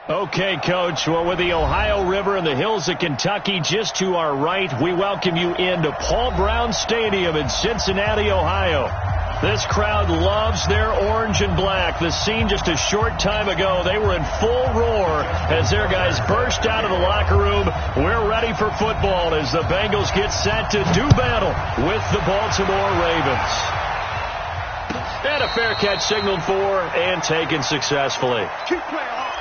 Okay, Coach. Well, with the Ohio River and the hills of Kentucky just to our right, we welcome you into Paul Brown Stadium in Cincinnati, Ohio. This crowd loves their orange and black. The scene just a short time ago, they were in full roar as their guys burst out of the locker room. We're ready for football as the Bengals get set to do battle with the Baltimore Ravens. And a fair catch signaled for and taken successfully. Keep playing hard.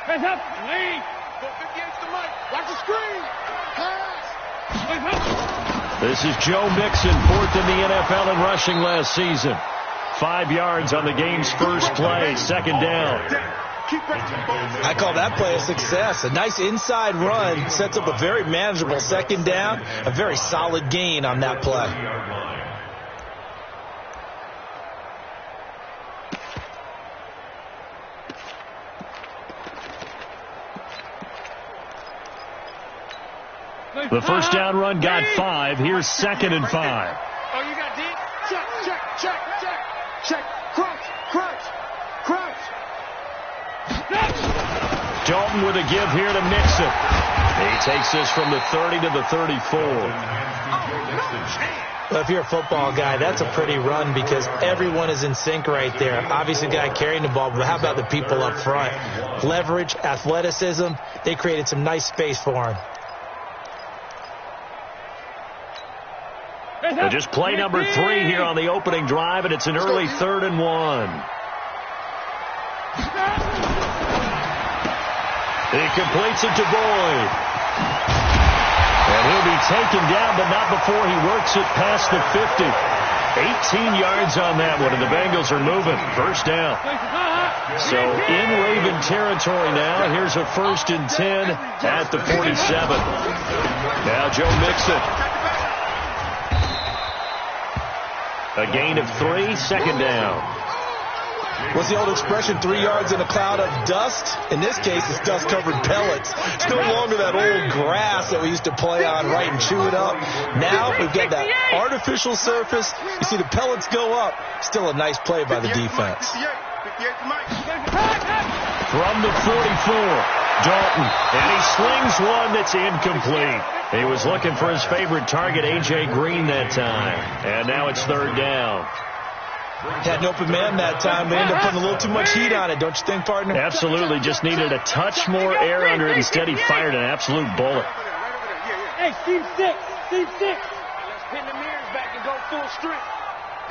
Hands up. Lead. 58's the mic. Watch the screen. Pass. This is Joe Mixon, fourth in the NFL in rushing last season. 5 yards on the game's first play, second down. I call that play a success. A nice inside run sets up a very manageable second down. A very solid gain on that play. The first down run got 5. Here's 2nd and 5. Oh, you got D? Check, check, check, check, check. Crunch, crunch, crunch. Dalton with a give here to Mixon. He takes this from the 30 to the 34. Well, if you're a football guy, that's a pretty run because everyone is in sync right there. Obviously, the guy carrying the ball, but how about the people up front? Leverage, athleticism, they created some nice space for him. Just play number 3 here on the opening drive, and it's an early 3rd and 1. He completes it to Boyd. And he'll be taken down, but not before he works it past the 50. 18 yards on that one, and the Bengals are moving. First down. So in Raven territory now. Here's a 1st and 10 at the 47. Now Joe Mixon. A gain of 3, second down. What's the old expression, 3 yards in a cloud of dust? In this case, it's dust-covered pellets. It's no longer that old grass that we used to play on, right, and chew it up. Now we've got that artificial surface. You see the pellets go up. Still a nice play by the defense. From the 44, Dalton, and he slings one that's incomplete. He was looking for his favorite target, A.J. Green, that time. And now it's 3rd down. Had an open man that time. They ended up putting a little too much heat on it, don't you think, partner? Absolutely. Just needed a touch more air under it. Instead, he fired an absolute bullet. Hey, Steve 6. Steve 6. Let's pin the mirrors back and go full strength.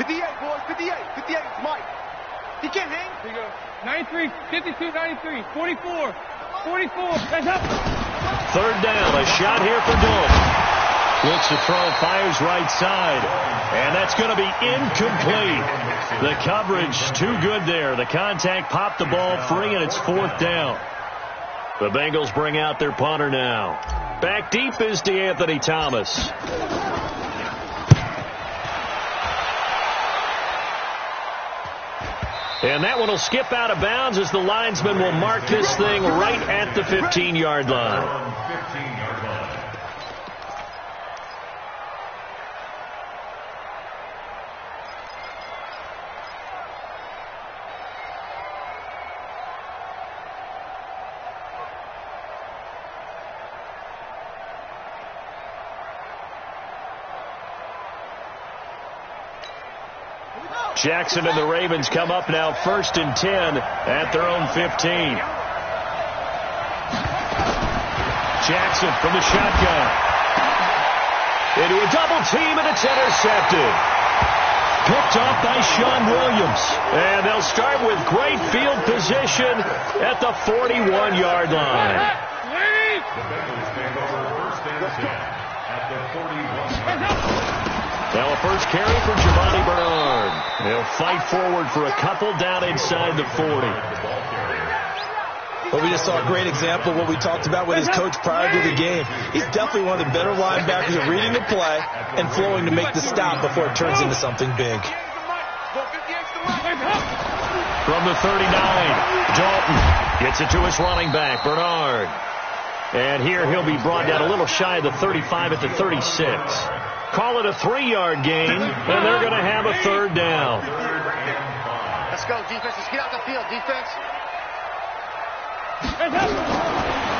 58, boys. 58. 58. Mike. He can't hang. Here you go. 93, 52, 93, 44, 44. That's up. 3rd down. A shot here for Dalton. Looks to throw, fires right side. And that's going to be incomplete. The coverage too good there. The contact popped the ball free, and it's 4th down. The Bengals bring out their punter now. Back deep is DeAnthony Thomas. And that one will skip out of bounds as the linesman will mark this thing right at the 15-yard line. Jackson and the Ravens come up now 1st and 10 at their own 15. Jackson from the shotgun. Into a double team, and it's intercepted. Picked off by Sean Williams. And they'll start with great field position at the 41-yard line. Now a first carry for Giovanni Bernard. They'll fight forward for a couple down inside the 40. Well, we just saw a great example of what we talked about with his coach prior to the game. He's definitely one of the better linebackers at reading the play and flowing to make the stop before it turns into something big. From the 39, Dalton gets it to his running back, Bernard. And here he'll be brought down a little shy of the 35 at the 36. Call it a 3-yard gain, and they're going to have a third down. Let's go, defense. Let's get out the field, defense.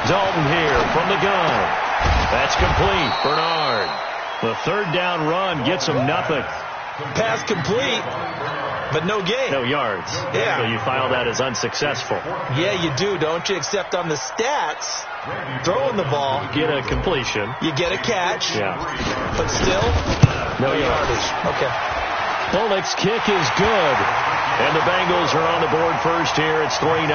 Dalton here from the gun. That's complete. Bernard. The third down run gets him nothing. Pass complete, but no gain. No yards. Yeah. So you file that as unsuccessful. Yeah, you do, don't you? Except on the stats, throwing the ball. You get a completion. You get a catch. Yeah. But still, no yardage. Okay. Bullock's kick is good. And the Bengals are on the board first here. It's 3-0.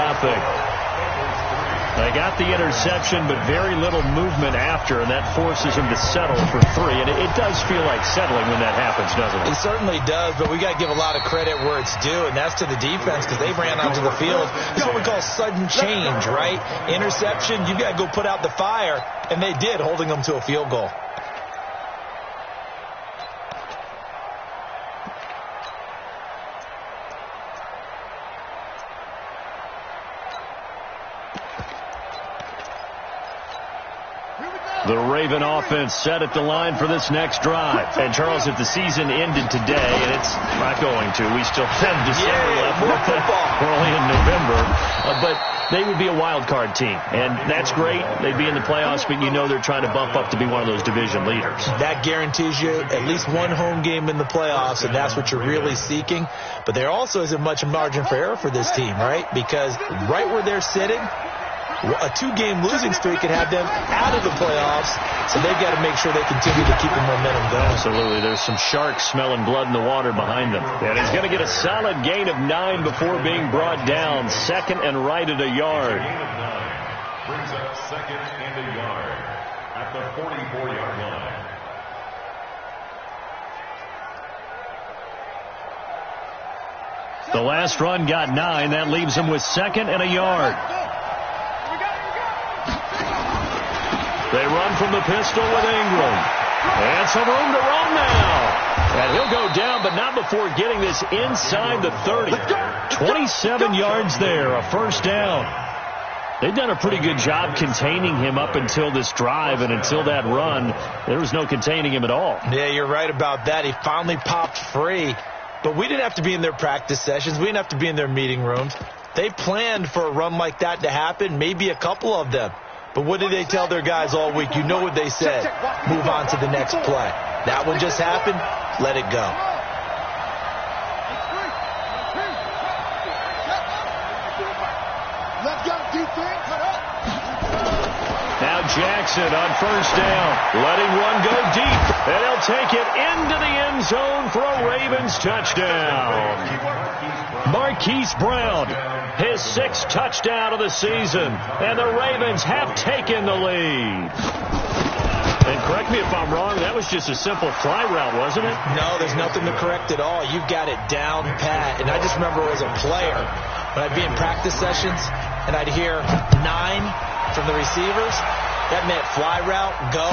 They got the interception, but very little movement after, and that forces him to settle for 3. And it does feel like settling when that happens, doesn't it? It certainly does, but we got to give a lot of credit where it's due, and that's to the defense because they ran onto the field. It's what we call sudden change, right? Interception, you got to go put out the fire, and they did, holding them to a field goal. The Raven offense set at the line for this next drive. And, Charles, if the season ended today, and it's not going to, we still have December left. More football. We're only in November. But they would be a wild card team. And that's great. They'd be in the playoffs, but you know they're trying to bump up to be one of those division leaders. That guarantees you at least one home game in the playoffs, and that's what you're really seeking. But there also isn't much margin for error for this team, right? Because right where they're sitting, a 2-game losing streak could have them out of the playoffs, so they've got to make sure they continue to keep the momentum going. Absolutely. There's some sharks smelling blood in the water behind them. And he's going to get a solid gain of 9 before being brought down. Second and right at a yard. Brings up second and a yard at the 44-yard line. The last run got 9. That leaves him with second and a yard. They run from the pistol with Ingram. And some room to run now. And he'll go down, but not before getting this inside the 30. 27 yards there, a first down. They've done a pretty good job containing him up until this drive, and until that run, there was no containing him at all. Yeah, you're right about that. He finally popped free. But we didn't have to be in their practice sessions. We didn't have to be in their meeting rooms. They planned for a run like that to happen, maybe a couple of them. But what did they tell their guys all week? You know what they said. Move on to the next play. That one just happened. Let it go. Now Jackson on first down, letting one go deep, and he'll take it into the end zone for a Ravens touchdown. Marquise Brown, his 6th touchdown of the season, and the Ravens have taken the lead. And correct me if I'm wrong, that was just a simple fly route, wasn't it? No, there's nothing to correct at all. You've got it down pat. And I just remember as a player, when I'd be in practice sessions, and I'd hear 9 from the receivers, that meant fly route, go,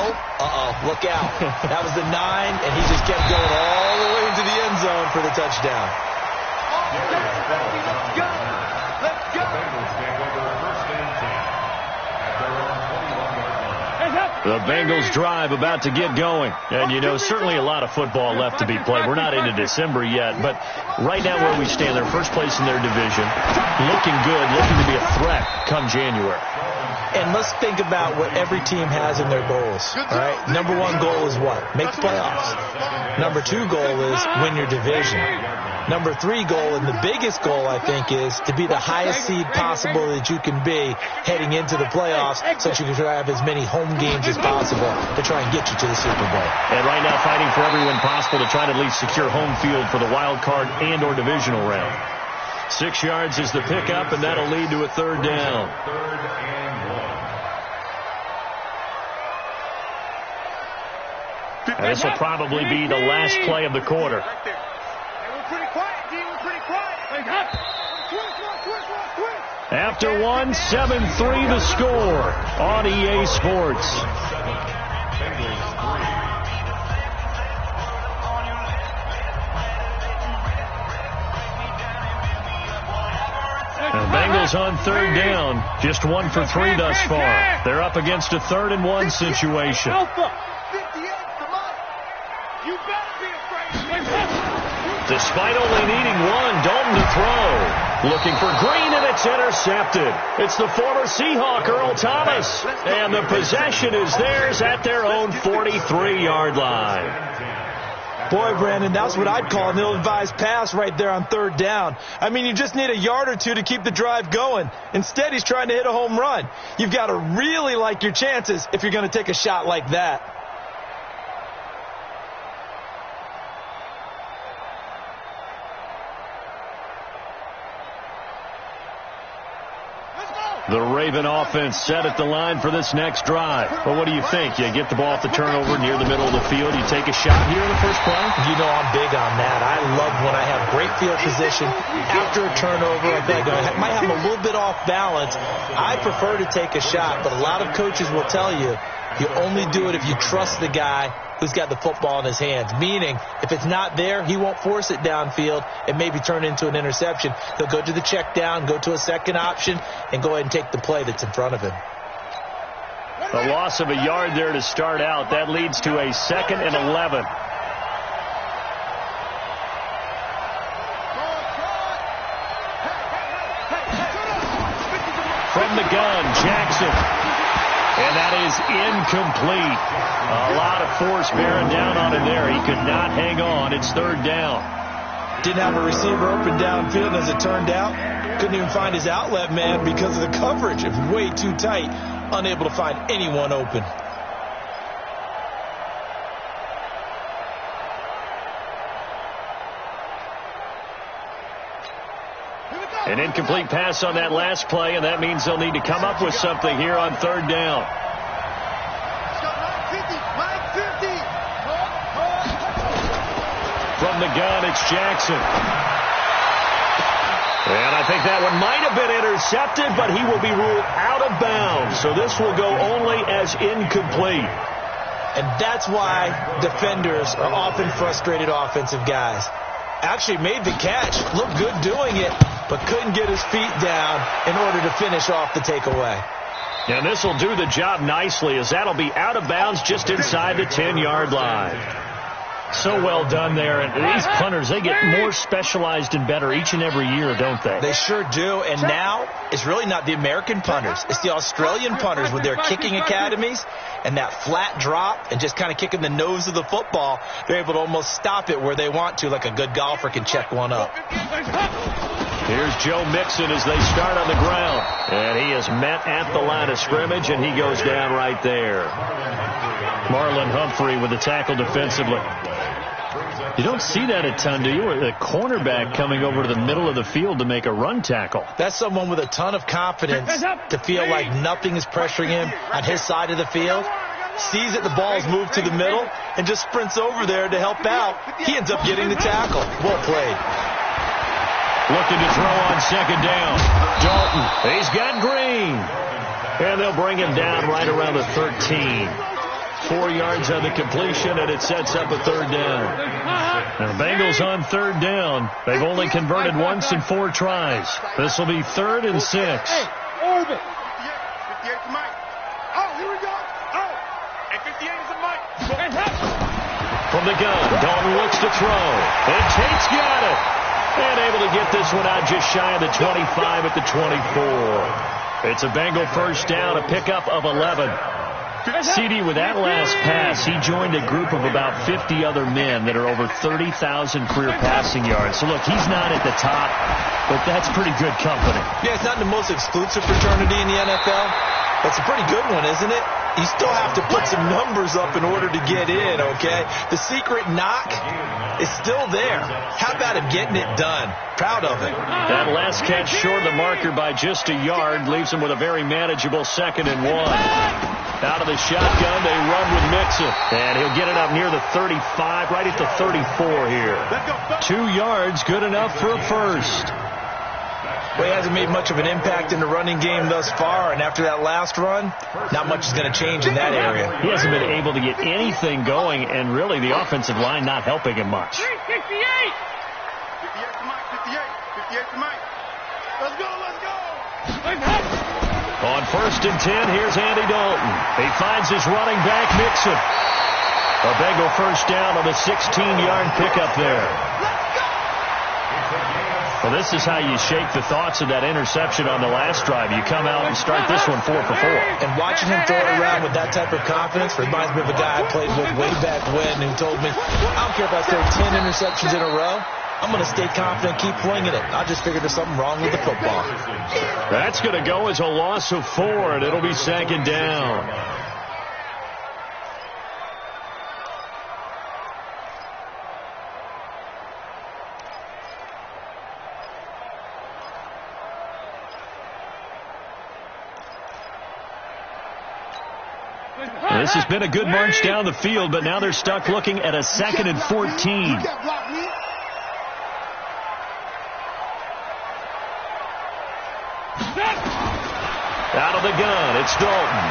look out. That was the 9, and he just kept going all the way into the end zone for the touchdown. Let's go. Let's go. The Bengals drive about to get going. And, you know, certainly a lot of football left to be played. We're not into December yet, but right now where we stand, they're first place in their division, looking good, looking to be a threat come January. And let's think about what every team has in their goals. All right, number 1 goal is what? Make the playoffs. Number 2 goal is win your division. Number 3 goal, and the biggest goal, I think, is to be the highest seed possible that you can be heading into the playoffs so that you can have as many home games as possible to try and get you to the Super Bowl. And right now fighting for every win possible to try to at least secure home field for the wild card and or divisional round. 6 yards is the pickup, and that'll lead to a third down. And this will probably be the last play of the quarter. After one, 7-3 the score on EA Sports. And Bengals on third down, just 1 for 3 thus far. They're up against a 3rd and 1 situation. You better be afraid. Despite only needing one, Dalton to throw. Looking for Green, and it's intercepted. It's the former Seahawk, Earl Thomas. And the possession is theirs at their own 43-yard line. Boy, Brandon, that's what I'd call an ill-advised pass right there on third down. I mean, you just need a yard or two to keep the drive going. Instead, he's trying to hit a home run. You've got to really like your chances if you're going to take a shot like that. The Raven offense set at the line for this next drive. But what do you think? You get the ball off the turnover near the middle of the field. You take a shot here in the first play? You know I'm big on that. I love when I have great field position after a turnover. I feel like I might have a little bit off balance. I prefer to take a shot, but a lot of coaches will tell you you only do it if you trust the guy who's got the football in his hands. Meaning, if it's not there, he won't force it downfield and maybe turn it into an interception. He'll go to the check down, go to a second option, and go ahead and take the play that's in front of him. A loss of a yard there to start out. That leads to a 2nd and 11. From the gun, Jackson. And that is incomplete. A lot of force bearing down on him there. He could not hang on. It's third down. Didn't have a receiver open downfield, as it turned out. Couldn't even find his outlet man because of the coverage. It was way too tight. Unable to find anyone open. An incomplete pass on that last play, and that means they'll need to come up with something here on third down. From the gun, it's Jackson. And I think that one might have been intercepted, but he will be ruled out of bounds. So this will go only as incomplete. And that's why defenders are often frustrated offensive guys. Actually made the catch, looked good doing it, but couldn't get his feet down in order to finish off the takeaway. And this will do the job nicely, as that'll be out of bounds just inside the 10-yard line. So well done there. And these punters, they get more specialized and better each and every year, don't they? They sure do. And now it's really not the American punters. It's the Australian punters with their kicking academies and that flat drop and just kind of kicking the nose of the football. They're able to almost stop it where they want to, like a good golfer can check one up. Here's Joe Mixon as they start on the ground. And he is met at the line of scrimmage, and he goes down right there. Marlon Humphrey with the tackle defensively. You don't see that a ton, do you? A cornerback coming over to the middle of the field to make a run tackle. That's someone with a ton of confidence to feel like nothing is pressuring him on his side of the field. Sees that the ball's moved to the middle and just sprints over there to help out. He ends up getting the tackle. Well played. Looking to throw on second down. Dalton. He's got Green. And they'll bring him down right around the 13. 4 yards on the completion, and it sets up a third down. Now, the Bengals on third down. They've only converted once in 4 tries. This will be 3rd and 6. Hey, orbit. 58 to Mike. Oh, here we go. Oh, and 58 is a Mike. From the gun, Dalton looks to throw. And Tate's got it. And able to get this one out just shy of the 25 at the 24. It's a Bengal first down, a pickup of 11. CD, with that last pass, he joined a group of about 50 other men that are over 30,000 career passing yards. So, look, he's not at the top, but that's pretty good company. Yeah, it's not the most exclusive fraternity in the NFL. That's a pretty good one, isn't it? You still have to put some numbers up in order to get in, okay? The secret knock is still there. How about him getting it done? Proud of it. That last catch short of the marker by just a yard leaves him with a very manageable 2nd and 1. Out of the shotgun, they run with Mixon. And he'll get it up near the 35, right at the 34 here. 2 yards, good enough for a first. Well, he hasn't made much of an impact in the running game thus far, and after that last run, not much is going to change in that area. He hasn't been able to get anything going, and really the offensive line not helping him much. 58! 58 to Mike, 58 to Mike. Let's go, let's go! On 1st and 10, here's Andy Dalton. He finds his running back, Mixon. A Bengal first down on the 16-yard pickup there. Well, this is how you shake the thoughts of that interception on the last drive. You come out and start this one 4 for 4. And watching him throw it around with that type of confidence reminds me of a guy I played with way back when who told me, I don't care if I throw 10 interceptions in a row. I'm going to stay confident, keep flinging it. I just figured there's something wrong with the football. That's going to go as a loss of 4, and it'll be second down. This has been a good march down the field, but now they're stuck looking at a 2nd and 14. Out of the gun, it's Dalton.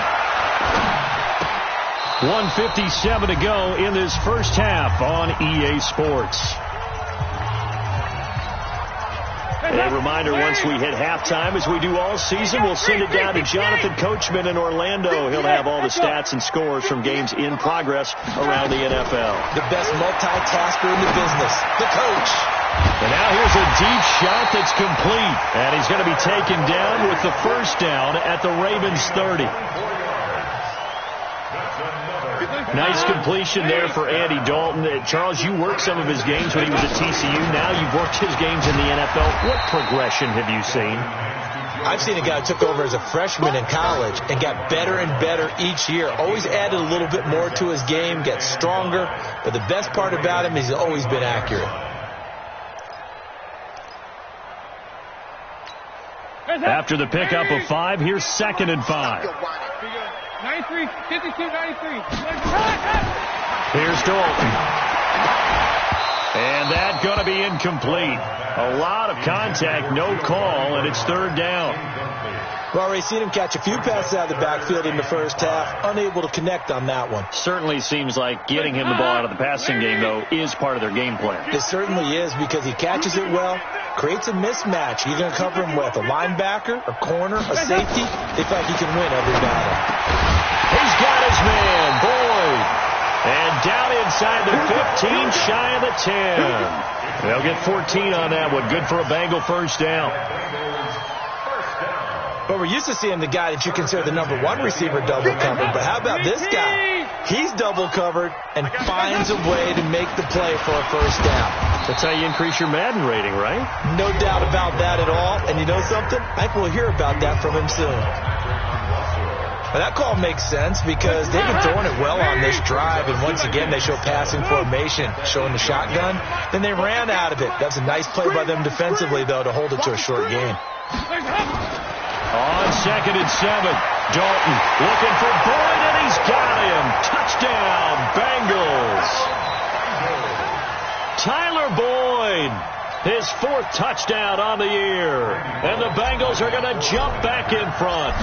1:57 to go in this first half on EA Sports. A reminder, once we hit halftime, as we do all season, we'll send it down to Jonathan Coachman in Orlando. He'll have all the stats and scores from games in progress around the NFL. The best multitasker in the business, the coach. And now here's a deep shot that's complete. And he's going to be taken down with the first down at the Ravens 30. Nice completion there for Andy Dalton. Charles, you worked some of his games when he was at TCU. Now you've worked his games in the NFL. What progression have you seen? I've seen a guy who took over as a freshman in college and got better and better each year. Always added a little bit more to his game, gets stronger. But the best part about him is he's always been accurate. After the pickup of 5, here's 2nd and 5. 93, 52, 93. Here's Dalton. And that's going to be incomplete. A lot of contact, no call, and it's 3rd down. We've already seen him catch a few passes out of the backfield in the first half, unable to connect on that one. Certainly seems like getting him the ball out of the passing game, though, is part of their game plan. It certainly is, because he catches it well, creates a mismatch. You're going to cover him with a linebacker, a corner, a safety. They feel like he can win every battle. He's got his man, Boyd. And down inside the 15, shy of the 10. They'll get 14 on that one. Good for a Bengal first down. But we're used to seeing the guy that you consider the number 1 receiver double covered. But how about this guy? He's double covered and finds a way to make the play for a first down. That's how you increase your Madden rating, right? No doubt about that at all. And you know something? I think we'll hear about that from him soon. Well, that call makes sense because they've been throwing it well on this drive. And once again, they show passing formation, showing the shotgun. Then they ran out of it. That's a nice play by them defensively, though, to hold it to a short game. On 2nd and 7, Dalton looking for Boyd, and he's got him. Touchdown, Bengals. Tyler Boyd, his 4th touchdown on the year. And the Bengals are going to jump back in front.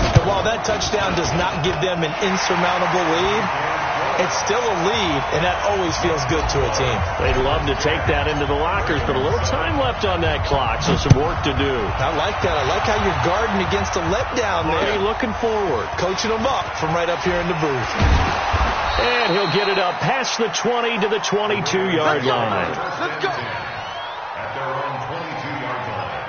And while that touchdown does not give them an insurmountable lead, it's still a lead, and that always feels good to a team. They'd love to take that into the lockers, but a little time left on that clock, so some work to do. I like that. I like how you're guarding against a letdown there. Are you looking forward? Coaching them up from right up here in the booth. And he'll get it up past the 20 to the 22-yard line. Let's go. At their own 22-yard line.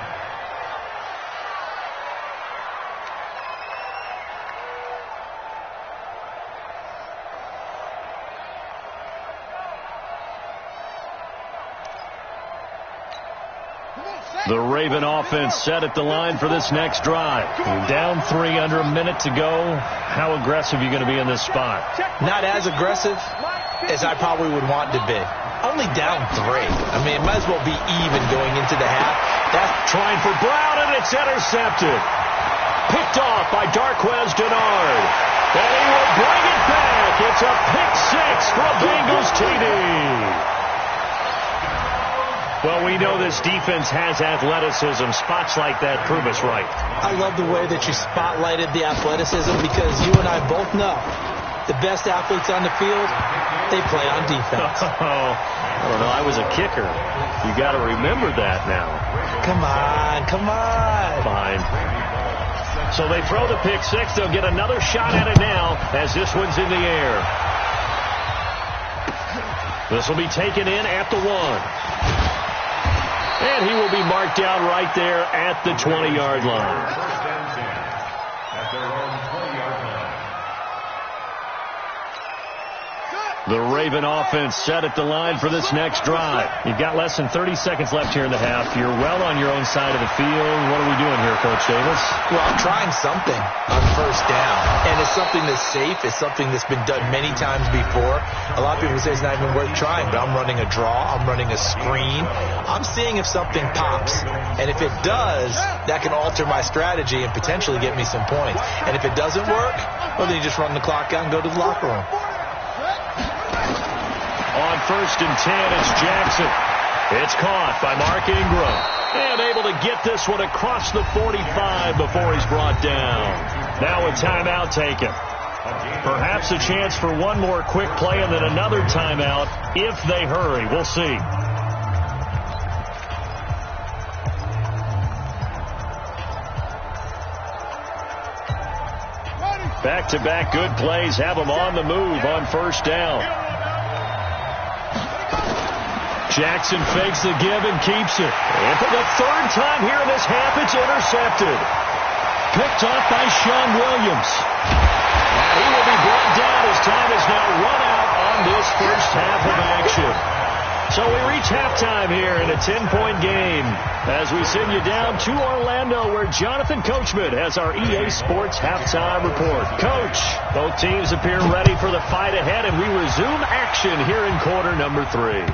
The Raven offense set at the line for this next drive. You're down 3, under a minute to go. How aggressive are you going to be in this spot? Not as aggressive as I probably would want to be. Only down 3. I mean, it might as well be even going into the half. That's trying for Brown, and it's intercepted. Picked off by Darquez Denard. And he will bring it back. It's a pick 6 for a Bengals TD. Well, we know this defense has athleticism. Spots like that prove us right. I love the way that you spotlighted the athleticism because you and I both know the best athletes on the field, they play on defense. Oh, I don't know. I was a kicker. You got to remember that now. Come on, come on. Fine. So they throw the pick 6. They'll get another shot at it now as this one's in the air. This will be taken in at the 1. And he will be marked down right there at the 20-yard line. First and 10 at their own 20-yard line. The Raven offense set at the line for this next drive. You've got less than 30 seconds left here in the half. You're well on your own side of the field. What are we doing here, Coach Davis? Well, I'm trying something on first down. And it's something that's safe. It's something that's been done many times before. A lot of people say it's not even worth trying, but I'm running a draw. I'm running a screen. I'm seeing if something pops. And if it does, that can alter my strategy and potentially get me some points. And if it doesn't work, well, then you just run the clock out and go to the locker room. On first and 10, it's Jackson. It's caught by Mark Ingram. And able to get this one across the 45 before he's brought down. Now a timeout taken. Perhaps a chance for one more quick play and then another timeout if they hurry. We'll see. Back-to-back good plays have them on the move on first down. Jackson fakes the give and keeps it. And for the third time here in this half, it's intercepted. Picked off by Sean Williams. And he will be brought down as time is now run out on this first half of action. So we reach halftime here in a 10-point game as we send you down to Orlando where Jonathan Coachman has our EA Sports halftime report. Coach, both teams appear ready for the fight ahead, and we resume action here in quarter number 3.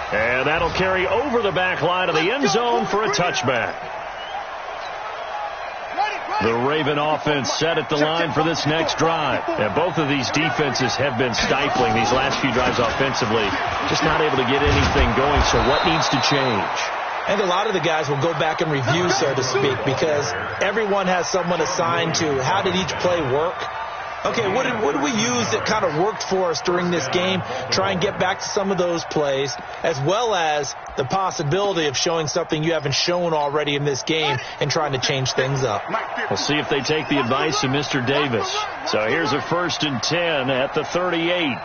And that'll carry over the back line of the end zone for a touchback. The Raven offense set at the line for this next drive. And both of these defenses have been stifling these last few drives offensively. Just not able to get anything going, so what needs to change? And a lot of the guys will go back and review, so to speak, because everyone has someone assigned to how did each play work. Okay, what did we use that kind of worked for us during this game? Try and get back to some of those plays, as well as the possibility of showing something you haven't shown already in this game and trying to change things up. We'll see if they take the advice of Mr. Davis. So here's a first and 10 at the 38.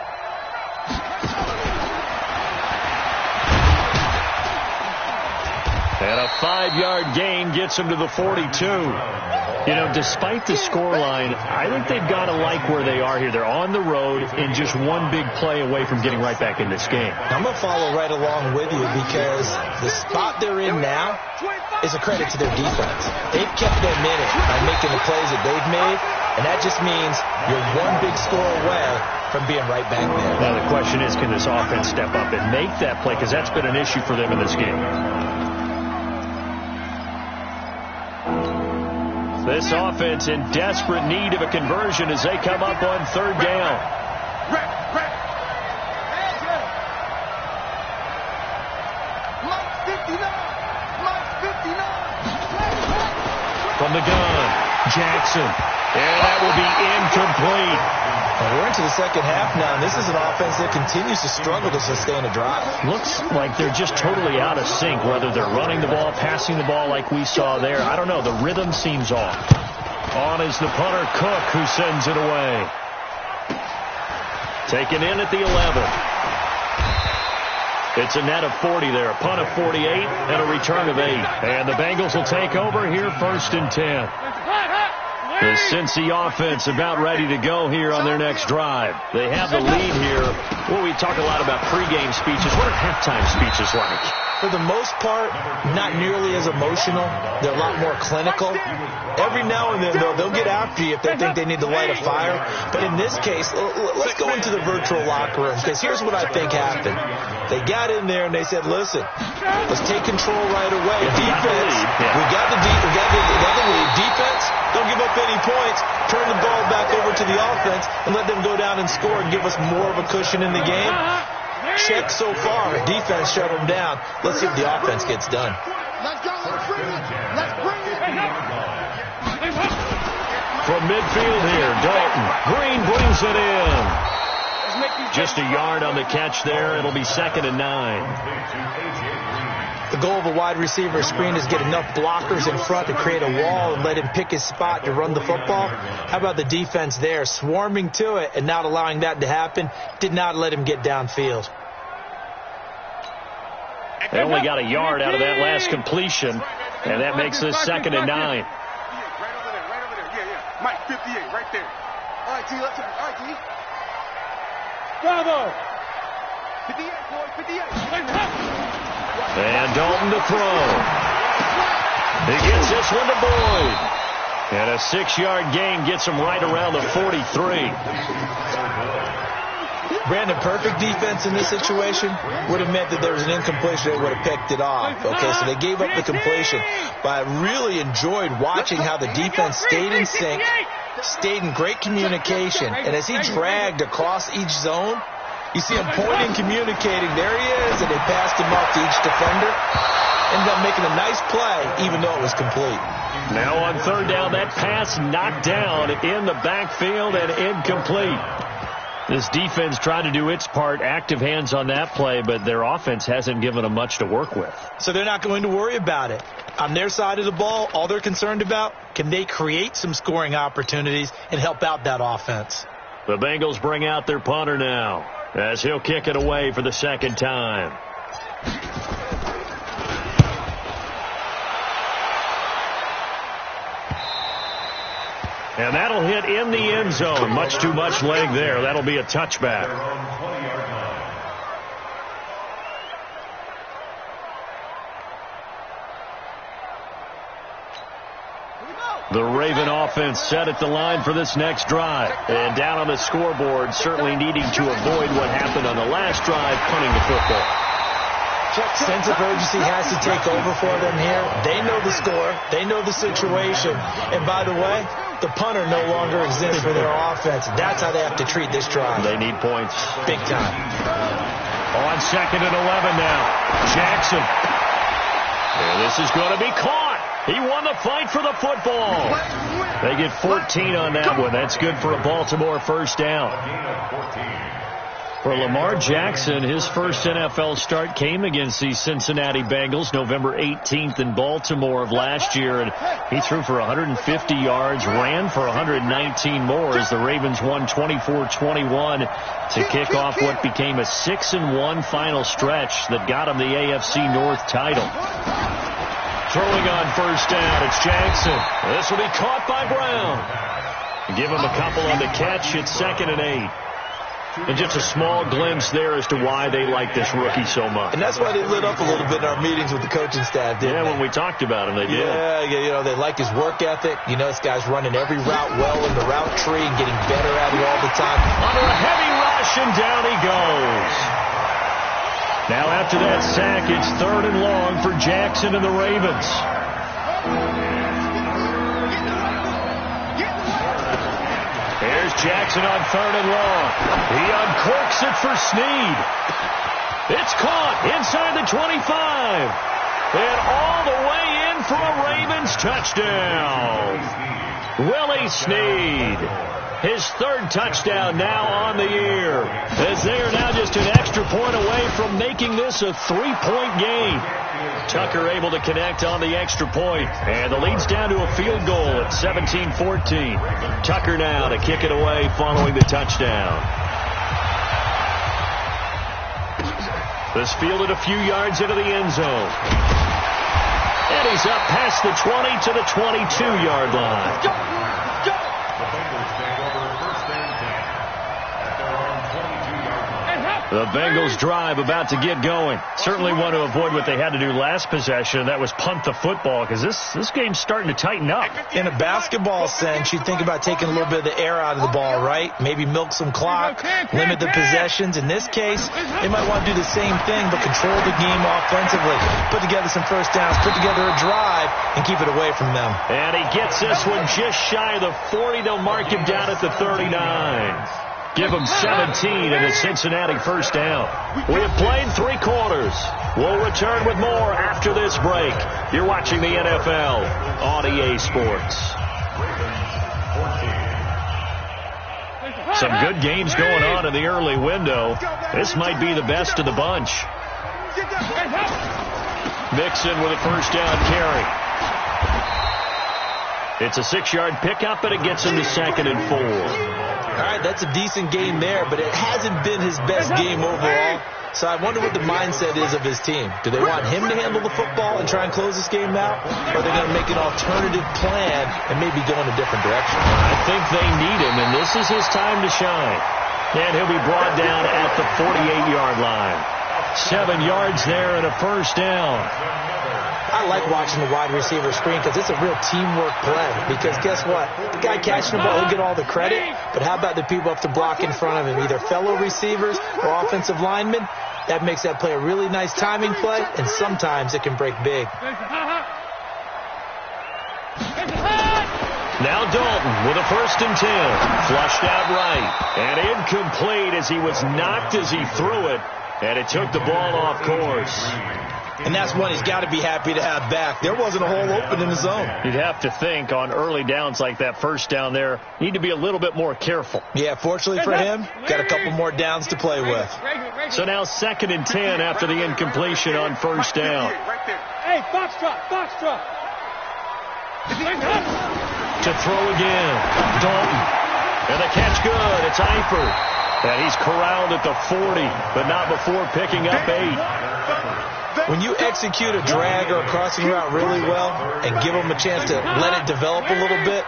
And a 5-yard gain gets him to the 42. You know, despite the scoreline, I think they've got to like where they are here. They're on the road and just one big play away from getting right back in this game. I'm going to follow right along with you because the spot they're in now is a credit to their defense. They've kept them in it by making the plays that they've made, and that just means you're one big score away from being right back there. Now the question is, can this offense step up and make that play? Because that's been an issue for them in this game. This offense in desperate need of a conversion as they come up on third down. From the gun, Jackson. And that will be incomplete. Well, we're into the second half now, and this is an offense that continues to struggle to sustain a drive. Looks like they're just totally out of sync, whether they're running the ball, passing the ball like we saw there. I don't know. The rhythm seems off. On is the punter, Cook, who sends it away. Taken in at the 11. It's a net of 40 there, a punt of 48, and a return of 8. And the Bengals will take over here first and 10. The Cincy offense about ready to go here on their next drive. They have the lead here. Well, we talk a lot about pregame speeches. What are halftime speeches like? For the most part, not nearly as emotional. They're a lot more clinical. Every now and then, though, they'll get after you if they think they need to light a fire. But in this case, let's go into the virtual locker room, because here's what I think happened. They got in there and they said, listen, let's take control right away. Defense, we got the lead. Defense, don't give up any points. Turn the ball back over to the offense and let them go down and score and give us more of a cushion in the game. Check so far. Defense shut them down. Let's see if the offense gets done. Let's go. Let's bring it. Let's bring it. From midfield here, Dalton. Green brings it in. Just a yard on the catch there. It'll be 2nd and 9. The goal of a wide receiver screen is get enough blockers in front to create a wall and let him pick his spot to run the football. How about the defense there, swarming to it and not allowing that to happen? Did not let him get downfield. They only got a yard out of that last completion, and that makes this 2nd and 9. Right over there. Yeah. Mike, 58, right there. All right, T, let's go. All right, T. Bravo. 58, boy, 58. And Dalton to throw. He gets this one to Boyd. And a 6-yard gain gets him right around the 43. Brandon, perfect defense in this situation would have meant that there was an incompletion. They would have picked it off. Okay, so they gave up the completion. But I really enjoyed watching how the defense stayed in sync, stayed in great communication. And as he dragged across each zone, you see him pointing, communicating. There he is, and they passed him off to each defender. Ended up making a nice play, even though it was complete. Now on 3rd down, that pass knocked down in the backfield and incomplete. This defense tried to do its part, active hands on that play, but their offense hasn't given them much to work with. So they're not going to worry about it. On their side of the ball, all they're concerned about, can they create some scoring opportunities and help out that offense? The Bengals bring out their punter now, as he'll kick it away for the 2nd time. And that'll hit in the end zone. Much too much leg there. That'll be a touchback. The Raven offense set at the line for this next drive. And down on the scoreboard, certainly needing to avoid what happened on the last drive, punting the football. Sense of urgency has to take over for them here. They know the score. They know the situation. And by the way, the punter no longer exists for their offense. That's how they have to treat this drive. They need points. Big time. On 2nd and 11 now. Jackson. And this is going to be caught. He won the fight for the football. They get 14 on that one. That's good for a Baltimore 1st down. For Lamar Jackson, his first NFL start came against the Cincinnati Bengals November 18th in Baltimore of last year, and he threw for 150 yards, ran for 119 more as the Ravens won 24-21 to kick off what became a 6-1 final stretch that got him the AFC North title. Throwing on 1st down, it's Jackson. This will be caught by Brown. Give him a couple on the catch. It's 2nd and 8. And just a small glimpse there as to why they like this rookie so much. And that's why they lit up a little bit in our meetings with the coaching staff, didn't they? When we talked about him, they did. Yeah, you know, they like his work ethic. You know, this guy's running every route well in the route tree and getting better at it all the time. Under a heavy rush, and down he goes. Now after that sack, it's 3rd and long for Jackson and the Ravens. Here's Jackson on 3rd and long. He uncorks it for Snead. It's caught inside the 25. And all the way in for a Ravens touchdown. Willie Snead. His 3rd touchdown now on the year. As they are now just an extra point away from making this a 3-point game. Tucker able to connect on the extra point. And the lead's down to a field goal at 17-14. Tucker now to kick it away following the touchdown. This fielded a few yards into the end zone. And he's up past the 20 to the 22-yard line. The Bengals drive about to get going. Certainly want to avoid what they had to do last possession. That was punt the football, because this game's starting to tighten up. In a basketball sense, you think about taking a little bit of the air out of the ball, right? Maybe milk some clock, limit the possessions. In this case, they might want to do the same thing, but control the game offensively. Put together some 1st downs, put together a drive, and keep it away from them. And he gets this one just shy of the 40. They'll mark him down at the 39. Give him 17 and a Cincinnati 1st down. We have played 3 quarters. We'll return with more after this break. You're watching the NFL on EA Sports. Some good games going on in the early window. This might be the best of the bunch. Mixon with a first down carry. It's a 6-yard pickup, and it gets him to 2nd and 4. All right, that's a decent game there, but it hasn't been his best game overall. So I wonder what the mindset is of his team. Do they want him to handle the football and try and close this game out? Or are they going to make an alternative plan and maybe go in a different direction? I think they need him, and this is his time to shine. And he'll be brought down at the 48-yard line. 7 yards there and a first down. I like watching the wide receiver screen because it's a real teamwork play. Because guess what? The guy catching the ball, he'll get all the credit. But how about the people up to block in front of him, either fellow receivers or offensive linemen? That makes that play a really nice timing play, and sometimes it can break big. Now Dalton with a 1st and 10. Flushed out right. And incomplete as he was knocked as he threw it. And it took the ball off course. And that's one he's got to be happy to have back. There wasn't a hole open in the zone. You'd have to think on early downs like that first down there, need to be a little bit more careful. Yeah, fortunately for him, got a couple more downs to play with. So now 2nd and 10 after the incompletion on first down. Hey, foxtrot. To throw again, Dalton. And the catch good. It's Eifert. And he's corralled at the 40, but not before picking up 8. When you execute a drag or a crossing route really well and give them a chance to let it develop a little bit,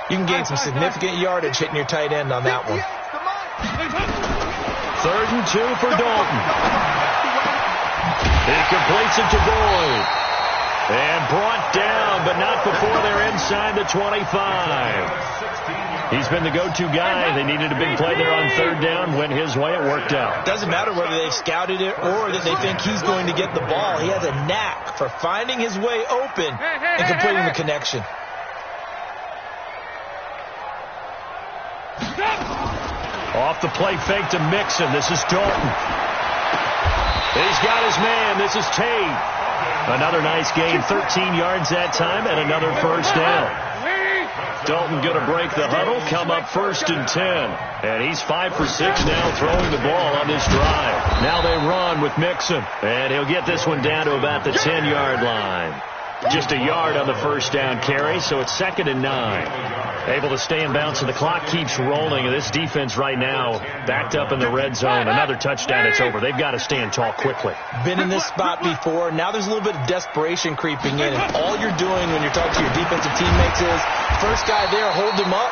you can gain some significant yardage hitting your tight end on that one. 3rd and 2 for Dalton. He completes it to Boyd. And brought down, but not before they're inside the 25. He's been the go-to guy. They needed a big play there on 3rd down. Went his way. It worked out. Doesn't matter whether they've scouted it or that they think he's going to get the ball. He has a knack for finding his way open and completing the connection. Off the play fake to Mixon. This is Dalton. He's got his man. This is Tate. Another nice gain. 13 yards that time and another first down. Dalton going to break the huddle, come up 1st and 10. And he's 5 for 6 now throwing the ball on this drive. Now they run with Mixon. And he'll get this one down to about the 10-yard line. Just a yard on the first down carry, so it's 2nd and 9. Able to stay in bounds, and the clock keeps rolling. And this defense right now backed up in the red zone. Another touchdown, it's over. They've got to stand tall quickly. Been in this spot before. Now there's a little bit of desperation creeping in. And all you're doing when you're talking to your defensive teammates is, first guy there, hold him up.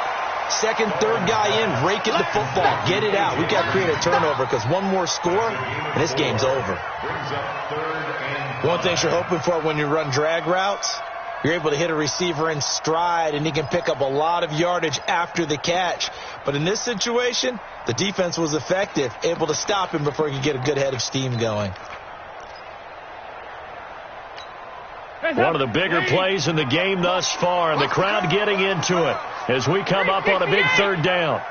2nd, 3rd guy in, rake at the football. Get it out. We've got to create a turnover because one more score, and this game's over. One thing you're hoping for when you run drag routes, you're able to hit a receiver in stride, and he can pick up a lot of yardage after the catch. But in this situation, the defense was effective, able to stop him before he could get a good head of steam going. One of the bigger plays in the game thus far, and the crowd getting into it as we come up on a big 3rd down.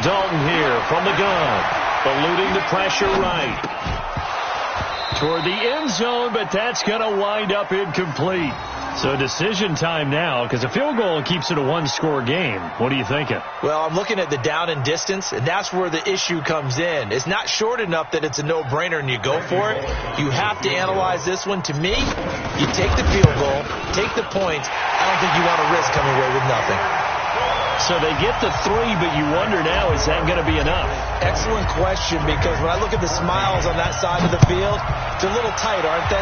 Dalton here from the gun, eluding the pressure right. Toward the end zone, but that's going to wind up incomplete. So decision time now, because a field goal keeps it a one-score game. What are you thinking? Well, I'm looking at the down and distance, and that's where the issue comes in. It's not short enough that it's a no-brainer and you go for it. You have to analyze this one. To me, you take the field goal, take the points. I don't think you want to risk coming away with nothing. So they get the 3, but you wonder now, is that going to be enough? Excellent question, because when I look at the smiles on that side of the field, it's a little tight, aren't they?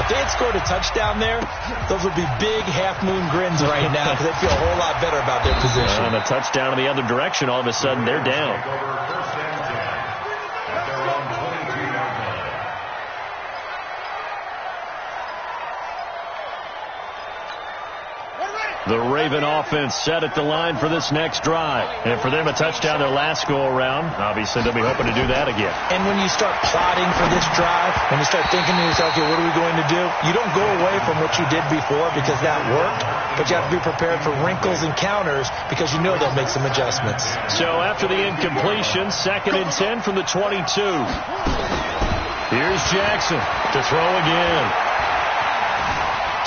If they had scored a touchdown there, those would be big half-moon grins right now because they feel a whole lot better about their position. On a touchdown in the other direction, all of a sudden they're down. The Raven offense set at the line for this next drive. And for them, a touchdown their last go-around. Obviously, they'll be hoping to do that again. And when you start plotting for this drive, when you start thinking to yourself, okay, what are we going to do? You don't go away from what you did before because that worked, but you have to be prepared for wrinkles and counters because you know they'll make some adjustments. So after the incompletion, 2nd and 10 from the 22. Here's Jackson to throw again.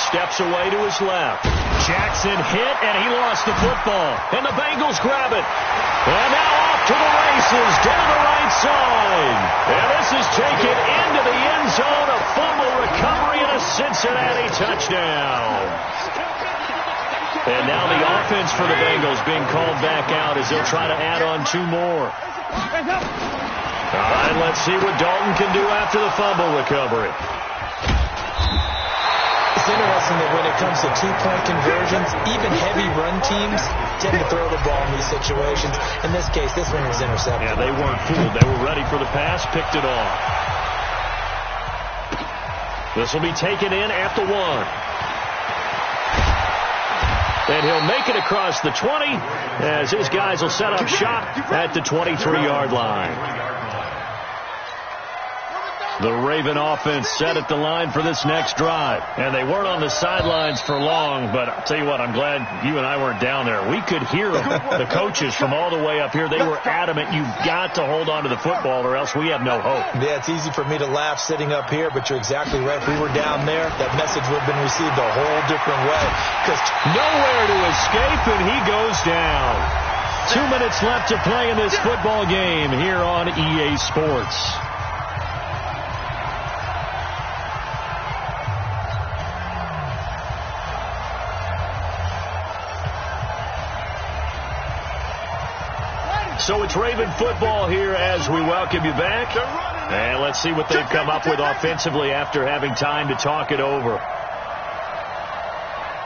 Steps away to his left. Jackson hit, and he lost the football. And the Bengals grab it. And now off to the races down the right side. And this is taken into the end zone. A fumble recovery and a Cincinnati touchdown. And now the offense for the Bengals being called back out as they'll try to add on 2 more. All right, let's see what Dalton can do after the fumble recovery. It's interesting that when it comes to 2-point conversions, even heavy run teams tend to throw the ball in these situations. In this case, this one was intercepted. Yeah, they weren't fooled. They were ready for the pass, picked it off. This will be taken in at the 1. And he'll make it across the 20 as his guys will set up shop at the 23-yard line. The Raven offense set at the line for this next drive. And they weren't on the sidelines for long, but I'll tell you what, I'm glad you and I weren't down there. We could hear the coaches from all the way up here. They were adamant, you've got to hold on to the football or else we have no hope. Yeah, it's easy for me to laugh sitting up here, but you're exactly right. If we were down there, that message would have been received a whole different way. Because nowhere to escape, and he goes down. 2 minutes left to play in this football game here on EA Sports. So it's Raven football here as we welcome you back. And let's see what they've come up with offensively after having time to talk it over.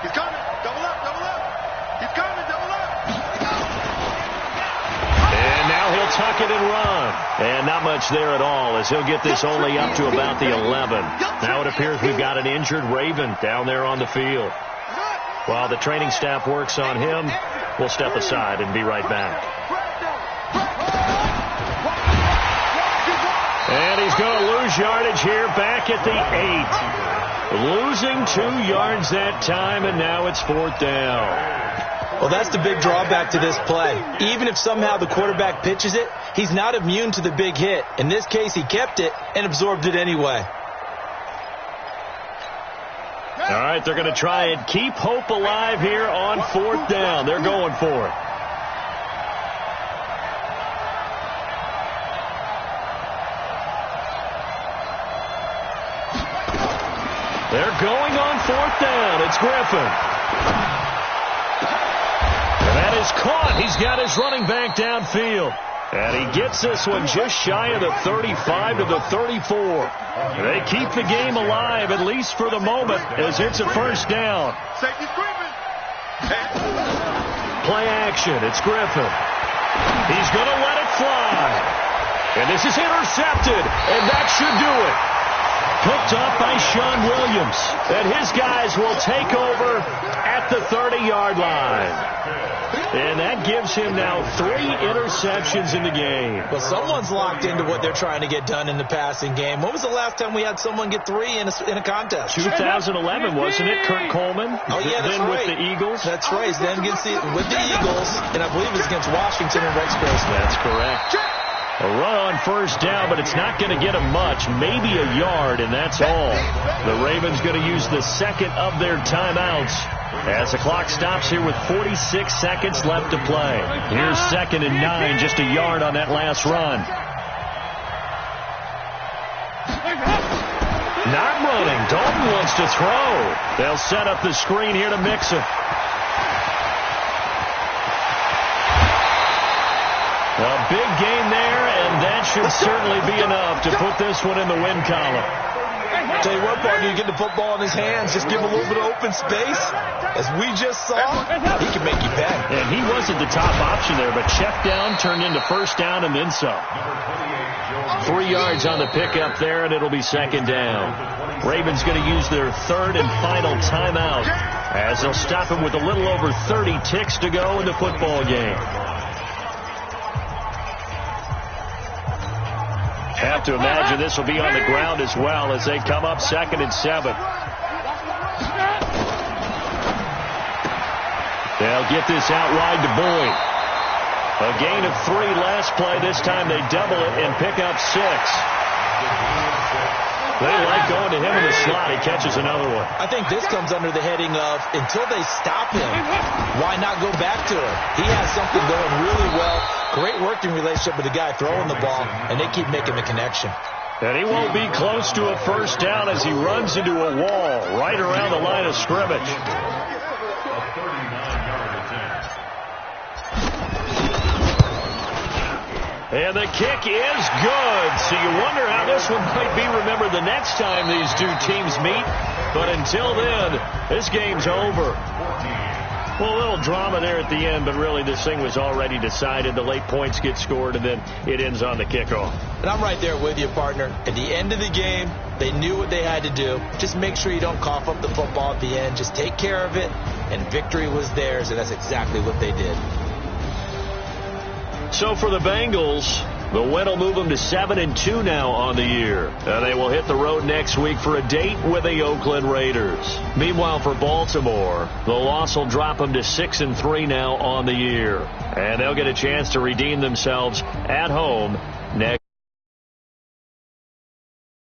He's coming. Double up, double up. He's coming, double up. And now he'll tuck it and run. And not much there at all as he'll get this only up to about the 11. Now it appears we've got an injured Raven down there on the field. While the training staff works on him, we'll step aside and be right back. And he's going to lose yardage here back at the 8. Losing 2 yards that time, and now it's 4th down. Well, that's the big drawback to this play. Even if somehow the quarterback pitches it, he's not immune to the big hit. In this case, he kept it and absorbed it anyway. All right, they're going to try and keep hope alive here on 4th down. They're going for it. They're going on 4th down. It's Griffin. And that is caught. He's got his running back downfield. And he gets this one just shy of the 35 to the 34. They keep the game alive, at least for the moment, as it's a 1st down. Safety's Griffin. Play action. It's Griffin. He's going to let it fly. And this is intercepted. And that should do it. Hooked up by Sean Williams. And his guys will take over at the 30-yard line. And that gives him now 3 interceptions in the game. Well, someone's locked into what they're trying to get done in the passing game. When was the last time we had someone get 3 in a contest? 2011, wasn't it? Kurt Coleman. Oh, yeah, that's then right. with the Eagles. That's right. Then with the Eagles, and I believe it's against Washington and Rex Grossman. That's correct. A run on 1st down, but it's not going to get him much. Maybe a yard, and that's all. The Ravens going to use the 2nd of their timeouts as the clock stops here with 46 seconds left to play. Here's 2nd and 9, just a yard on that last run. Not running. Dalton wants to throw. They'll set up the screen here to Mixon. A big gain there, and that should certainly be enough to put this one in the win column. Tell you what, partner, you get the football in his hands, just give him a little bit of open space. As we just saw, he can make you pay. And he wasn't the top option there, but check down turned into 1st down and then some. 3 yards on the pickup there, and it'll be 2nd down. Ravens going to use their 3rd and final timeout as they'll stop him with a little over 30 ticks to go in the football game. Have to imagine this will be on the ground as well as they come up 2nd and 7. They'll get this out wide to Boyd. A gain of 3 last play. This time they double it and pick up 6. They like going to him in the slot. He catches another one. I think this comes under the heading of, until they stop him, why not go back to him? He has something going really well. Great working relationship with the guy throwing the ball, and they keep making the connection. And he won't be close to a first down as he runs into a wall right around the line of scrimmage. And the kick is good. So you wonder how this one might be remembered the next time these two teams meet. But until then, this game's over. Well, a little drama there at the end, but really this thing was already decided. The late points get scored, and then it ends on the kickoff. And I'm right there with you, partner. At the end of the game, they knew what they had to do. Just make sure you don't cough up the football at the end. Just take care of it, and victory was theirs, and that's exactly what they did. So for the Bengals, the win will move them to 7-2 now on the year. And they will hit the road next week for a date with the Oakland Raiders. Meanwhile, for Baltimore, the loss will drop them to 6-3 now on the year. And they'll get a chance to redeem themselves at home